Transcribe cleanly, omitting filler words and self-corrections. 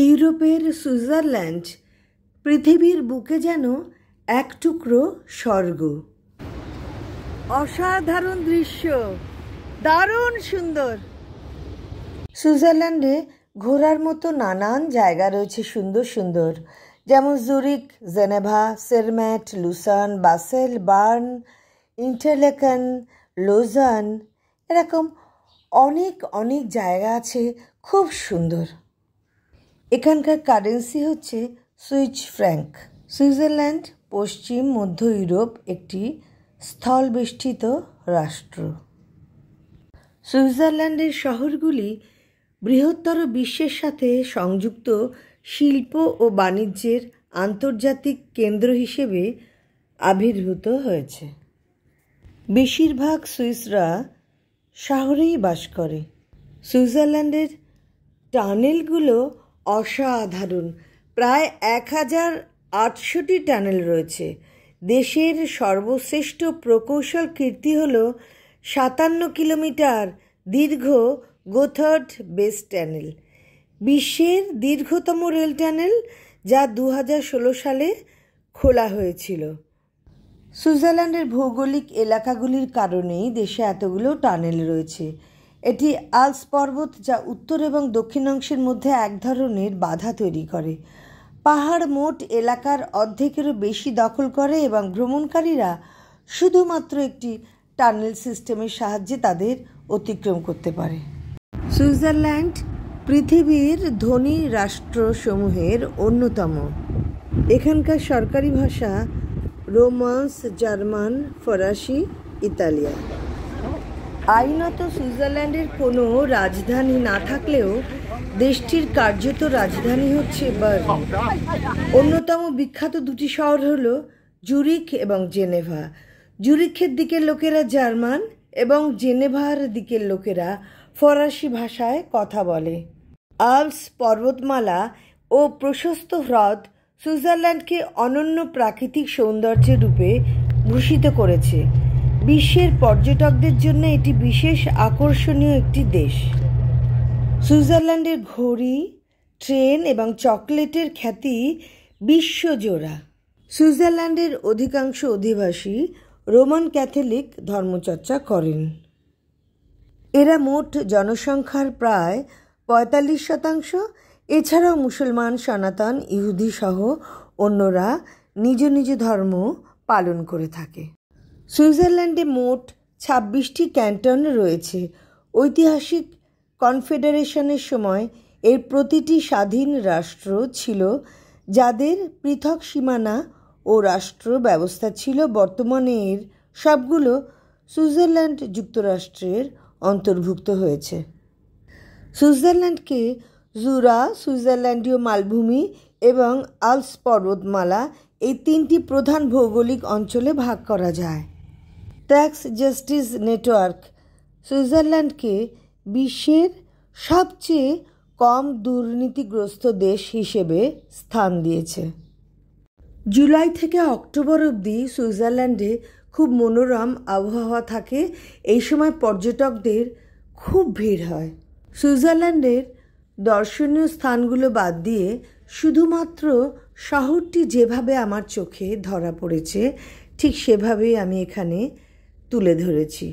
ইউরোপের সুইজারল্যান্ড পৃথিবীর বুকে যেন এক টুকরো স্বর্গ। অসাধারণ দৃশ্য, দারুণ সুন্দর। সুইজারল্যান্ডে ঘোরার মতো নানান জায়গা রয়েছে সুন্দর সুন্দর, যেমন Zurich, Geneva, Zermatt, Lucerne, Basel, Bern, Interlaken, Lausanne, এরকম অনেক অনেক জায়গা আছে খুব সুন্দর। এখানকার কারেন্সি হচ্ছে সুইস ফ্র্যাঙ্ক। সুইজারল্যান্ড পশ্চিম মধ্য ইউরোপ একটি স্থলবেষ্টিত রাষ্ট্র। সুইজারল্যান্ডের শহরগুলি বৃহত্তর বিশ্বের সাথে সংযুক্ত শিল্প ও বাণিজ্যের আন্তর্জাতিক কেন্দ্র হিসেবে আবির্ভূত হয়েছে। বেশিরভাগ সুইসরা শহরেই বাস করে। সুইজারল্যান্ডের টানেলগুলো অসাধারণ, প্রায় 1800টি টানেল রয়েছে। দেশের সর্বশ্রেষ্ঠ প্রকৌশল কীর্তি হল 57 কিলোমিটার দীর্ঘ গোথার্ড বেস টানেল, বিশ্বের দীর্ঘতম রেল টানেল, যা 2016 সালে খোলা হয়েছিল। সুইজারল্যান্ডের ভৌগোলিক এলাকাগুলির কারণেই দেশে এতগুলো টানেল রয়েছে। এটি আল্পস পর্বত, যা উত্তর এবং দক্ষিণাংশের মধ্যে এক ধরনের বাধা তৈরি করে। পাহাড় মোট এলাকার অর্ধেকেরও বেশি দখল করে এবং ভ্রমণকারীরা শুধুমাত্র একটি টানেল সিস্টেমের সাহায্যে তাদের অতিক্রম করতে পারে। সুইজারল্যান্ড পৃথিবীর ধনী রাষ্ট্রসমূহের অন্যতম। এখানকার সরকারি ভাষা রোমান্স, জার্মান, ফরাসি, ইতালিয়ান। আইনত সুইজারল্যান্ডের কোনো রাজধানী না থাকলেও দেশটির কার্যত রাজধানী হচ্ছে বার্ন। অন্যতম বিখ্যাত দুটি শহর হল জুরিক এবং জেনেভা। জুরিখের দিকের লোকেরা জার্মান এবং জেনেভার দিকের লোকেরা ফরাসি ভাষায় কথা বলে। আল্পস পর্বতমালা ও প্রশস্ত হ্রদ সুইজারল্যান্ডকে অনন্য প্রাকৃতিক সৌন্দর্যের রূপে ভূষিত করেছে। বিশ্বের পর্যটকদের জন্য এটি বিশেষ আকর্ষণীয় একটি দেশ। সুইজারল্যান্ডের ঘড়ি, ট্রেন এবং চকলেটের খ্যাতি বিশ্বজোড়া। সুইজারল্যান্ডের অধিকাংশ অধিবাসী রোমান ক্যাথলিক ধর্মচর্চা করেন। এরা মোট জনসংখ্যার প্রায় 45%। এছাড়াও মুসলমান, সনাতন, ইহুদি সহ অন্যরা নিজ নিজ ধর্ম পালন করে থাকে। সুইজারল্যান্ডে মোট 26টি ক্যান্টন রয়েছে। ঐতিহাসিক কনফেডারেশনের সময় এর প্রতিটি স্বাধীন রাষ্ট্র ছিল, যাদের পৃথক সীমানা ও রাষ্ট্র ব্যবস্থা ছিল। বর্তমানে এর সবগুলো সুইজারল্যান্ড যুক্তরাষ্ট্রের অন্তর্ভুক্ত হয়েছে। সুইজারল্যান্ডকে জুরা, সুইজারল্যান্ডীয় মালভূমি এবং আল্পস পর্বতমালা, এই তিনটি প্রধান ভৌগোলিক অঞ্চলে ভাগ করা যায়। ট্যাক্স জাস্টিস নেটওয়ার্ক সুইজারল্যান্ডকে বিশ্বের সবচেয়ে কম দুর্নীতিগ্রস্ত দেশ হিসেবে স্থান দিয়েছে। জুলাই থেকে অক্টোবর অবধি সুইজারল্যান্ডে খুব মনোরম আবহাওয়া থাকে। এই সময় পর্যটকদের খুব ভিড় হয়। সুইজারল্যান্ডের দর্শনীয় স্থানগুলো বাদ দিয়ে শুধুমাত্র শহরটি যেভাবে আমার চোখে ধরা পড়েছে, ঠিক সেভাবেই আমি এখানে তুলে ধরেছি।